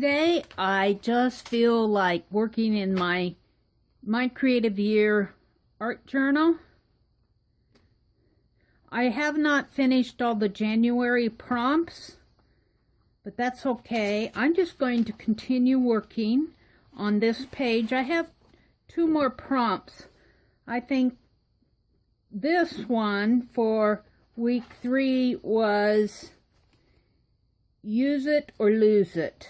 Today, I just feel like working in my Creative Year art journal. I have not finished all the January prompts, but that's okay. I'm just going to continue working on this page. I have 2 more prompts. I think this one for week 3 was use it or lose it.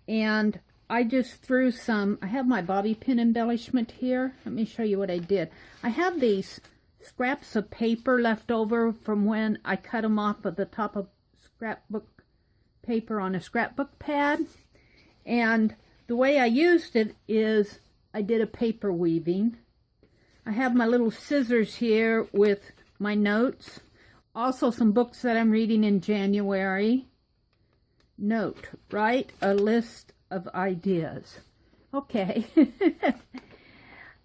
And I just threw some, I have my bobby pin embellishment here. Let me show you what I did. I have these scraps of paper left over from when I cut them off of the top of scrapbook paper on a scrapbook pad. And the way I used it is I did a paper weaving. I have my little scissors here with my notes. Also some books that I'm reading in January. Note, write a list of ideas. Okay.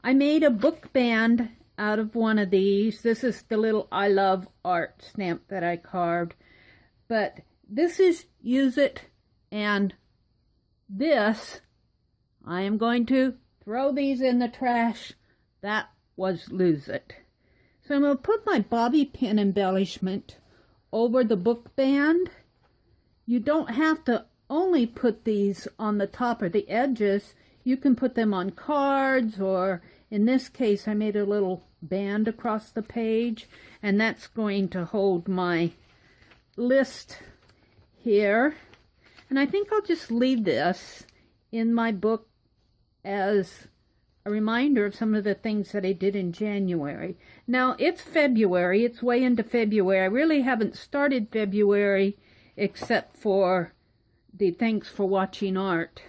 I made a book band out of one of these. This is the little I love art stamp that I carved. But this is use it, and this, I am going to throw these in the trash. That was lose it. So I'm going to put my bobby pin embellishment over the book band. You don't have to only put these on the top or the edges. You can put them on cards, or in this case I made a little band across the page, and that's going to hold my list here. And I think I'll just leave this in my book as a reminder of some of the things that I did in January. Now it's February, it's way into February. I really haven't started February except for the thanks for watching art.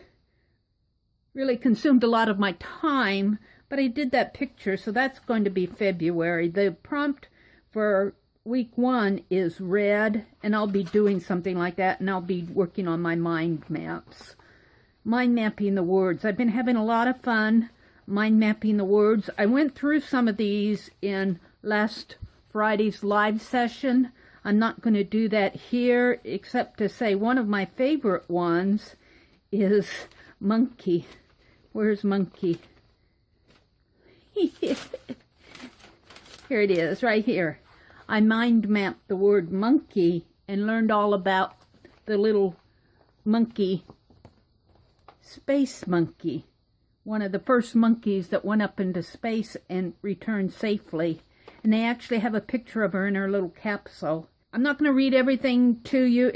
Really consumed a lot of my time, but I did that picture, so that's going to be February. The prompt for week 1 is red, and I'll be doing something like that, and I'll be working on my mind maps. Mind mapping the words. I've been having a lot of fun mind mapping the words. I went through some of these in last Friday's live session. I'm not going to do that here, except to say one of my favorite ones is monkey. Where's monkey? Here it is, right here. I mind mapped the word monkey and learned all about the little monkey, space monkey. One of the first monkeys that went up into space and returned safely. And they actually have a picture of her in her little capsule. I'm not going to read everything to you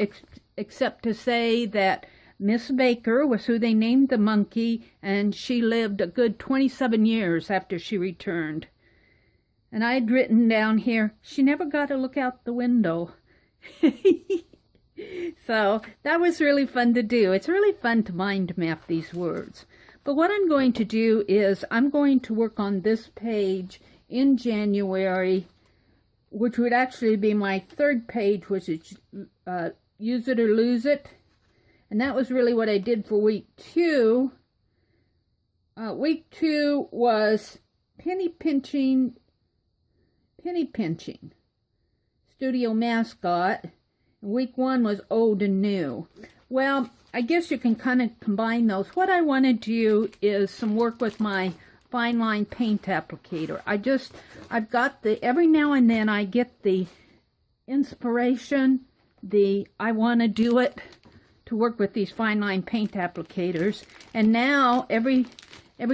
except to say that Miss Baker was who they named the monkey, and she lived a good 27 years after she returned. And I had written down here, she never got to look out the window. So that was really fun to do. It's really fun to mind map these words. But what I'm going to do is I'm going to work on this page in January, which would actually be my 3rd page, which is use it or lose it. And that was really what I did for week 2. Week 2 was penny pinching, studio mascot. And week 1 was old and new. Well, I guess you can kind of combine those. What I want to do is some work with my FineLine Paint Applicator. I've got every now and then I get the inspiration, I want to do it to work with these FineLine Paint Applicators. And now, every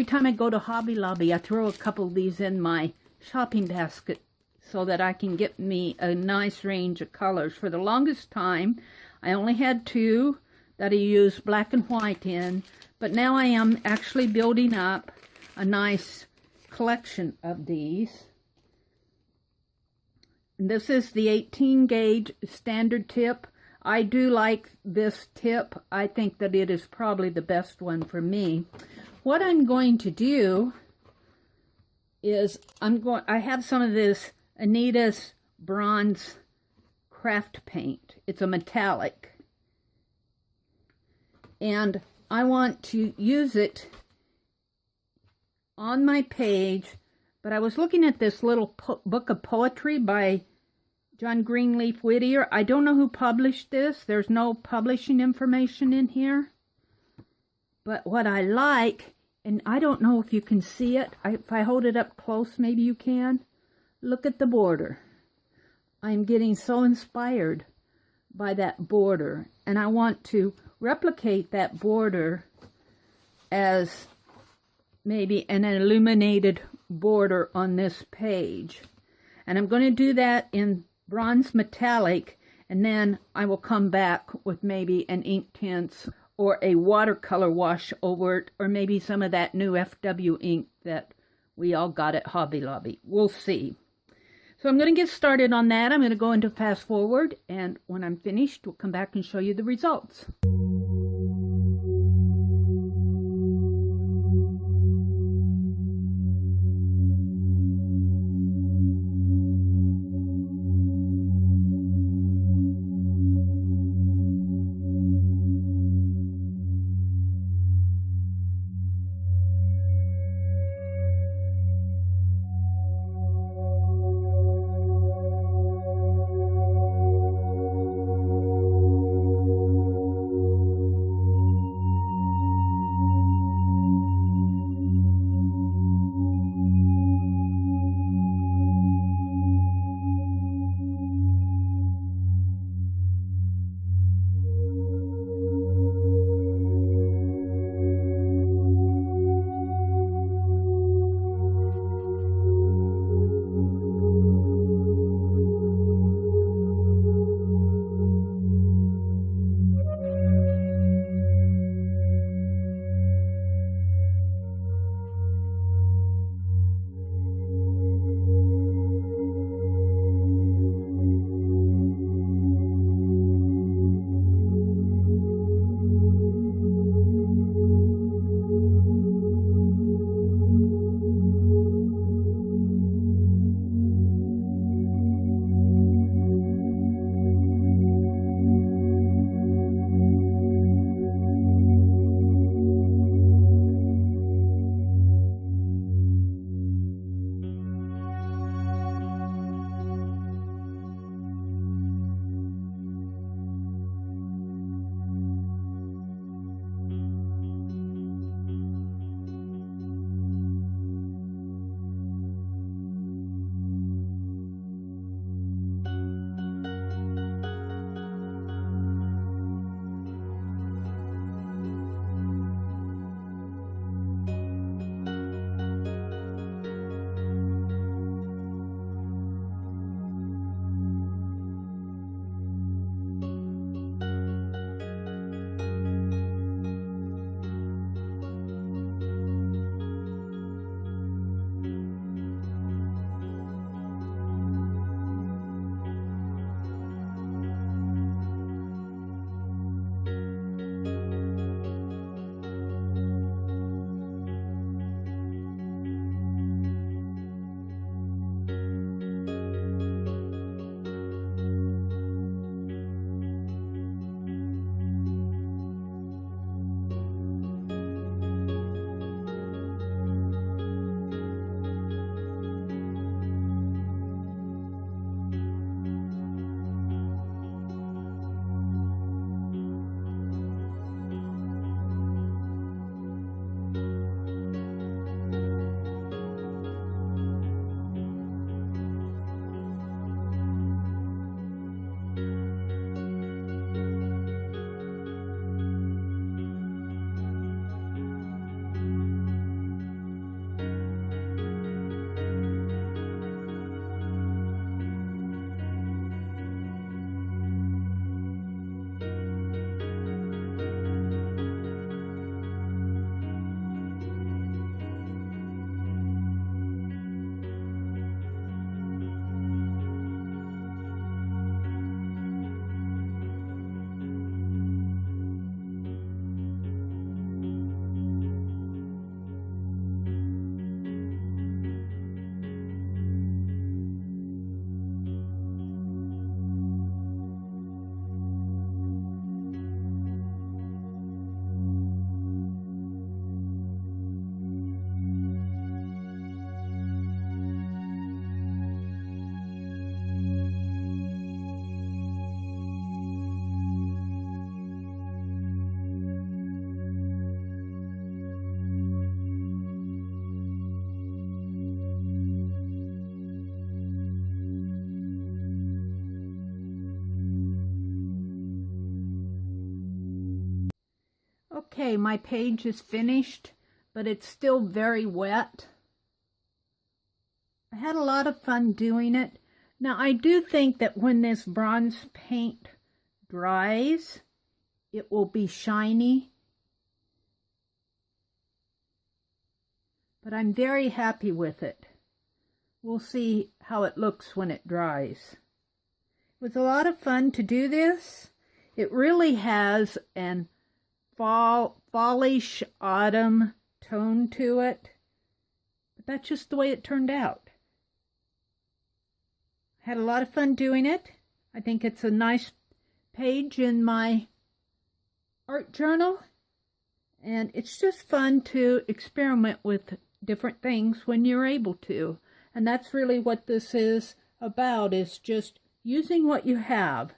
time I go to Hobby Lobby, I throw a couple of these in my shopping basket so that I can get me a nice range of colors. For the longest time, I only had 2 that I used black and white in, but now I am actually building up a nice collection of these. And this is the 18 gauge standard tip. I do like this tip. I think that it is probably the best one for me. What I'm going to do is I have some of this Anita's bronze craft paint. It's a metallic. And I want to use it on my page, but I was looking at this little book of poetry by John Greenlea Whittier. I don't know who published this. There's no publishing information in here. But what I like, and I don't know if you can see it. If I hold it up close, maybe you can. Look at the border. I'm getting so inspired by that border. And I want to replicate that border as maybe an illuminated border on this page. And I'm going to do that in bronze metallic, and then I will come back with maybe an ink tints or a watercolor wash over it, or maybe some of that new FW ink that we all got at Hobby Lobby. We'll see. So I'm going to get started on that. I'm going to go into fast forward, and when I'm finished, we'll come back and show you the results. Okay, my page is finished, but it's still very wet. I had a lot of fun doing it. Now, I do think that when this bronze paint dries, it will be shiny. But I'm very happy with it. We'll see how it looks when it dries. It was a lot of fun to do this. It really has an fallish autumn tone to it. But that's just the way it turned out. I had a lot of fun doing it. I think it's a nice page in my art journal. And it's just fun to experiment with different things when you're able to. And that's really what this is about, is just using what you have.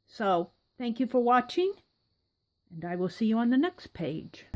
So, thank you for watching, and I will see you on the next page.